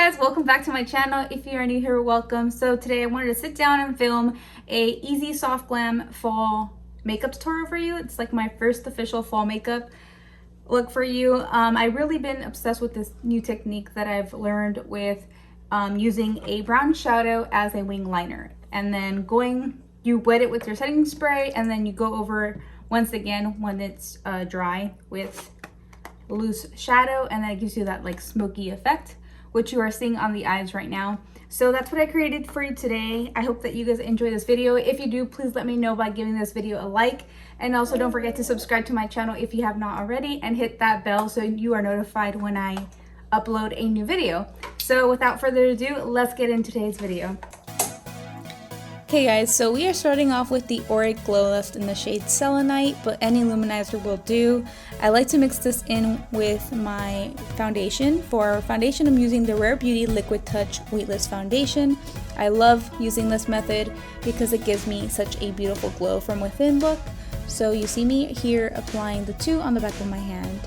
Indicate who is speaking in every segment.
Speaker 1: guys, welcome back to my channel. If you are new here, welcome. So today I wanted to sit down and film a easy soft glam fall makeup tutorial for you. It's like my first official fall makeup look for you. I've really been obsessed with this new technique that I've learned with using a brown shadow as a wing liner, and then you wet it with your setting spray, and then you go over once again when it's dry with loose shadow, and then it gives you that like smoky effect, which you are seeing on the eyes right now. So that's what I created for you today. I hope that you guys enjoy this video. If you do, please let me know by giving this video a like, and also don't forget to subscribe to my channel if you have not already, and hit that bell so you are notified when I upload a new video. So without further ado, let's get into today's video. Okay guys, so we are starting off with the Auric Glow Lift in the shade Selenite, but any luminizer will do. I like to mix this in with my foundation. For foundation, I'm using the Rare Beauty Liquid Touch Weightless Foundation. I love using this method because it gives me such a beautiful glow from within look. So you see me here applying the two on the back of my hand.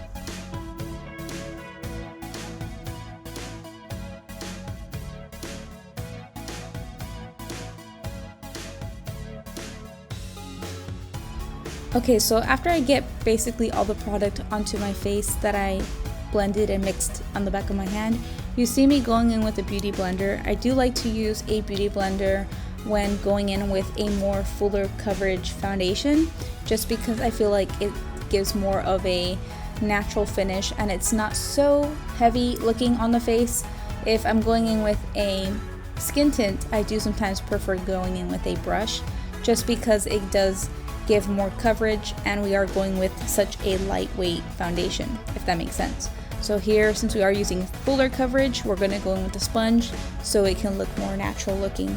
Speaker 1: Okay, so after I get basically all the product onto my face that I blended and mixed on the back of my hand, you see me going in with a beauty blender. I do like to use a beauty blender when going in with a more fuller coverage foundation, just because I feel like it gives more of a natural finish and it's not so heavy looking on the face. If I'm going in with a skin tint, I do sometimes prefer going in with a brush, just because it does give more coverage, and we are going with such a lightweight foundation, if that makes sense. So here, since we are using fuller coverage, we're going to go in with a sponge so it can look more natural looking.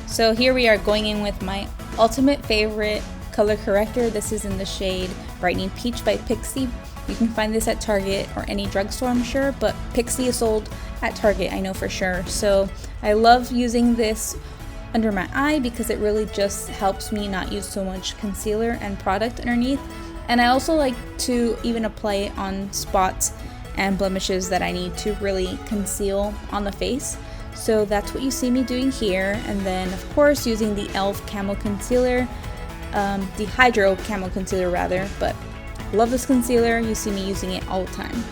Speaker 1: So here we are going in with my ultimate favorite color corrector. This is in the shade Brightening Peach by Pixie. You can find this at Target or any drugstore, I'm sure, but Pixie is sold at Target, I know for sure. So I love using this under my eye because it really just helps me not use so much concealer and product underneath. And I also like to even apply it on spots and blemishes that I need to really conceal on the face. So that's what you see me doing here. And then of course using the e.l.f. Camo Concealer, the Hydro Camo Concealer rather, but love this concealer. You see me using it all the time.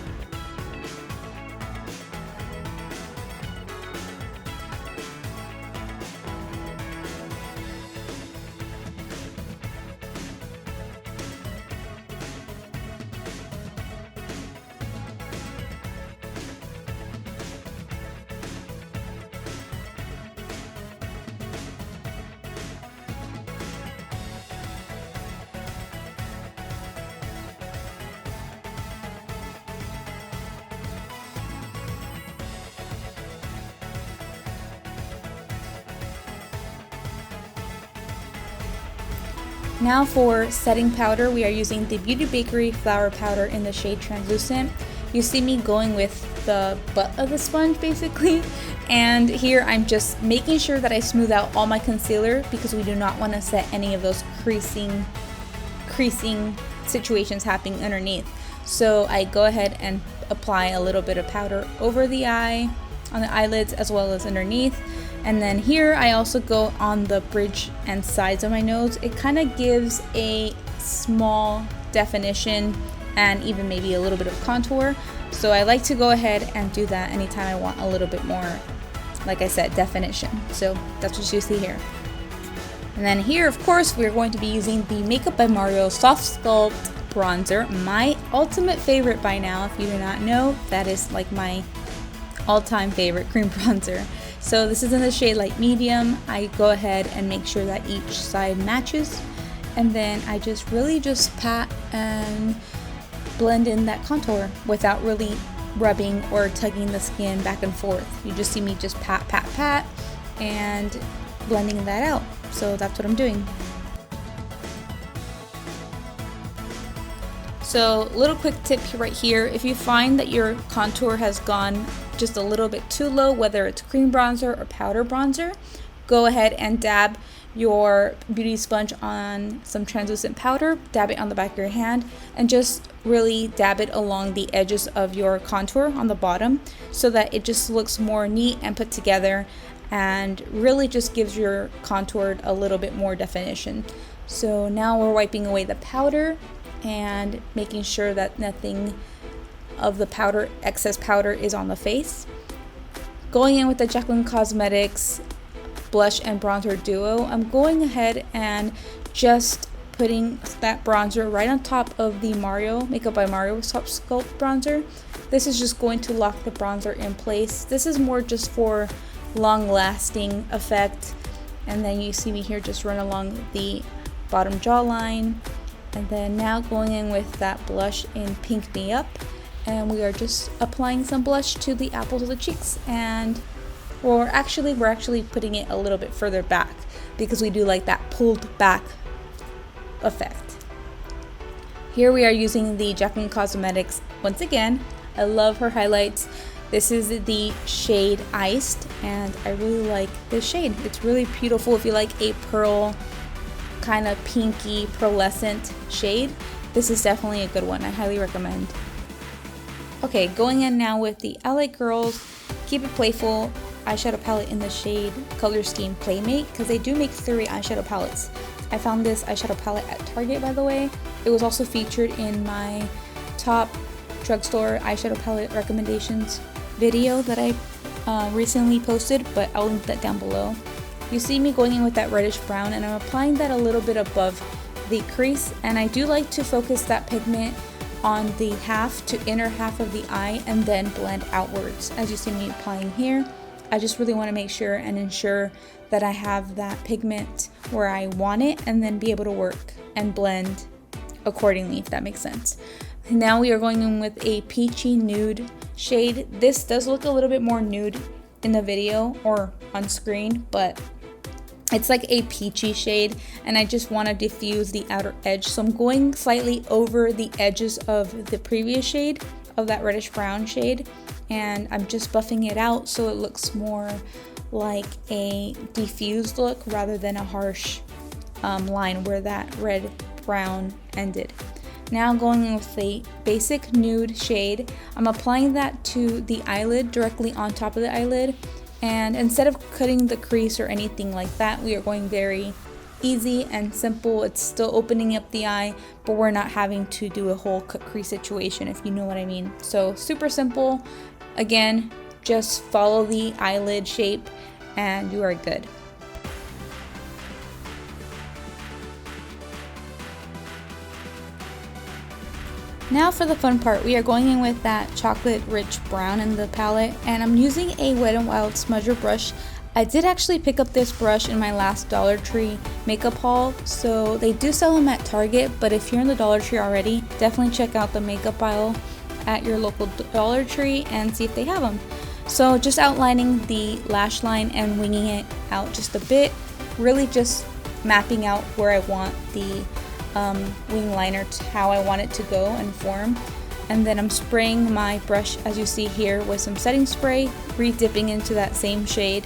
Speaker 1: Now for setting powder, we are using the Beauty Bakery Flower Powder in the shade Translucent. You see me going with the butt of the sponge basically, and here I'm just making sure that I smooth out all my concealer because we do not want to set any of those creasing situations happening underneath. So I go ahead and apply a little bit of powder over the eye, on the eyelids, as well as underneath. And then here I also go on the bridge and sides of my nose. It kind of gives a small definition and even maybe a little bit of contour. So I like to go ahead and do that anytime I want a little bit more, like I said, definition. So that's what you see here. And then here, of course, we're going to be using the Makeup by Mario Soft Sculpt Bronzer. My ultimate favorite by now, if you do not know, that is like my all-time favorite cream bronzer. So this is in the shade Light Medium. I go ahead and make sure that each side matches, and then I just really just pat and blend in that contour without really rubbing or tugging the skin back and forth. You just see me just pat, pat, pat, and blending that out. So that's what I'm doing. So little quick tip right here, if you find that your contour has gone just a little bit too low, whether it's cream bronzer or powder bronzer, go ahead and dab your beauty sponge on some translucent powder, dab it on the back of your hand, and just really dab it along the edges of your contour on the bottom so that it just looks more neat and put together and really just gives your contour a little bit more definition. So now we're wiping away the powder and making sure that nothing of the powder, excess powder, is on the face. Going in with the Jaclyn Cosmetics blush and bronzer duo, I'm going ahead and just putting that bronzer right on top of the Makeup by Mario Top Sculpt bronzer. This is just going to lock the bronzer in place. This is more just for long lasting effect. And then you see me here just run along the bottom jawline. And then now going in with that blush in Pink Me Up. And we are just applying some blush to the apples of the cheeks, and we're actually putting it a little bit further back because we do like that pulled back effect. Here we are using the Jaclyn Cosmetics once again. I love her highlights. This is the shade Iced, and I really like this shade. It's really beautiful if you like a pearl kind of pinky pearlescent shade. This is definitely a good one. I highly recommend. Okay, going in now with the LA Girls Keep It Playful eyeshadow palette in the shade color scheme Playmate, because they do make 3 eyeshadow palettes. I found this eyeshadow palette at Target, by the way. It was also featured in my top drugstore eyeshadow palette recommendations video that I recently posted, but I'll link that down below. You see me going in with that reddish brown, and I'm applying that a little bit above the crease, and I do like to focus that pigment on the inner half of the eye and then blend outwards. As you see me applying here, I just really want to make sure and ensure that I have that pigment where I want it, and then be able to work and blend accordingly, if that makes sense. Now we are going in with a peachy nude shade. This does look a little bit more nude in the video or on screen, but it's like a peachy shade, and I just want to diffuse the outer edge. So I'm going slightly over the edges of the previous shade, of that reddish brown shade, and I'm just buffing it out so it looks more like a diffused look rather than a harsh line where that red brown ended. Now going in with a basic nude shade, I'm applying that to the eyelid, directly on top of the eyelid. And instead of cutting the crease or anything like that, we are going very easy and simple. It's still opening up the eye, but we're not having to do a whole cut crease situation, if you know what I mean. So super simple. Again, just follow the eyelid shape and you are good. Now for the fun part, we are going in with that chocolate rich brown in the palette, and I'm using a Wet n Wild smudger brush. I did actually pick up this brush in my last Dollar Tree makeup haul, so they do sell them at Target, but if you're in the Dollar Tree already, definitely check out the makeup aisle at your local Dollar Tree and see if they have them. So just outlining the lash line and winging it out just a bit, really just mapping out where I want the wing liner, how I want it to go and form. And then I'm spraying my brush, as you see here, with some setting spray, re-dipping into that same shade.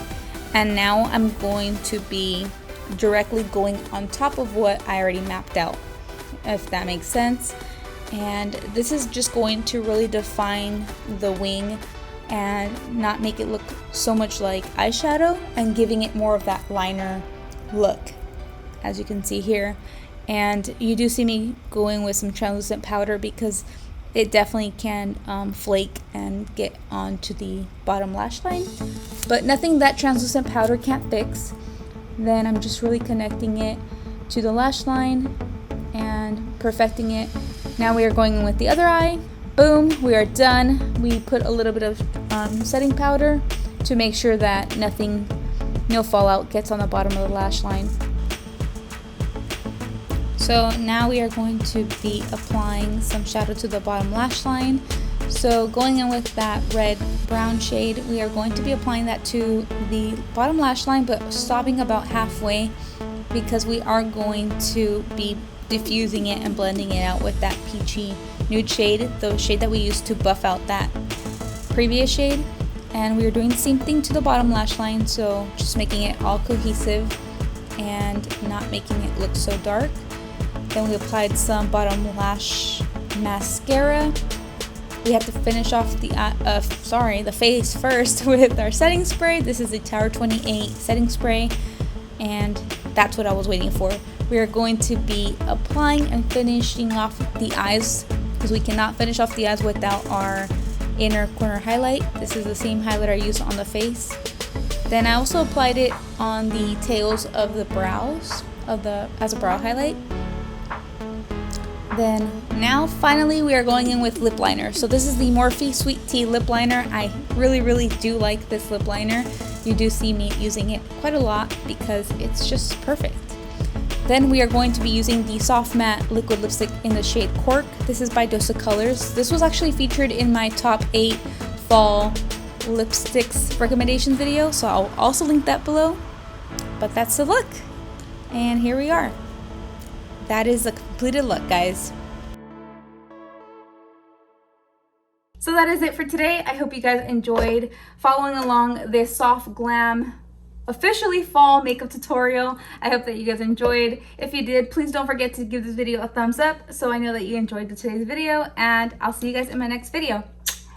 Speaker 1: And now I'm going to be directly going on top of what I already mapped out, if that makes sense. And this is just going to really define the wing and not make it look so much like eyeshadow, and giving it more of that liner look, as you can see here. And you do see me going with some translucent powder because it definitely can flake and get onto the bottom lash line, but nothing that translucent powder can't fix. Then I'm just really connecting it to the lash line and perfecting it. Now we are going in with the other eye. Boom, we are done. We put a little bit of setting powder to make sure that no fallout gets on the bottom of the lash line. So now we are going to be applying some shadow to the bottom lash line. So going in with that red brown shade, we are going to be applying that to the bottom lash line, but stopping about halfway because we are going to be diffusing it and blending it out with that peachy nude shade, the shade that we used to buff out that previous shade. And we are doing the same thing to the bottom lash line, so just making it all cohesive and not making it look so dark. Then we applied some bottom lash mascara. We have to finish off the face first with our setting spray. This is the Tower 28 setting spray, and that's what I was waiting for. We are going to be applying and finishing off the eyes, because we cannot finish off the eyes without our inner corner highlight. This is the same highlight I used on the face. Then I also applied it on the tails of the brows as a brow highlight. Then now finally we are going in with lip liner. So this is the Morphe Sweet Tea lip liner. I really do like this lip liner. You do see me using it quite a lot because it's just perfect. Then we are going to be using the Soft Matte liquid lipstick in the shade Cork. This is by Dose of Colors. This was actually featured in my top 8 fall lipsticks recommendation video, so I'll also link that below. But that's the look, and here we are. That is the completed look, guys. So that is it for today. I hope you guys enjoyed following along this soft glam officially fall makeup tutorial. I hope that you guys enjoyed. If you did, please don't forget to give this video a thumbs up so I know that you enjoyed today's video, and I'll see you guys in my next video.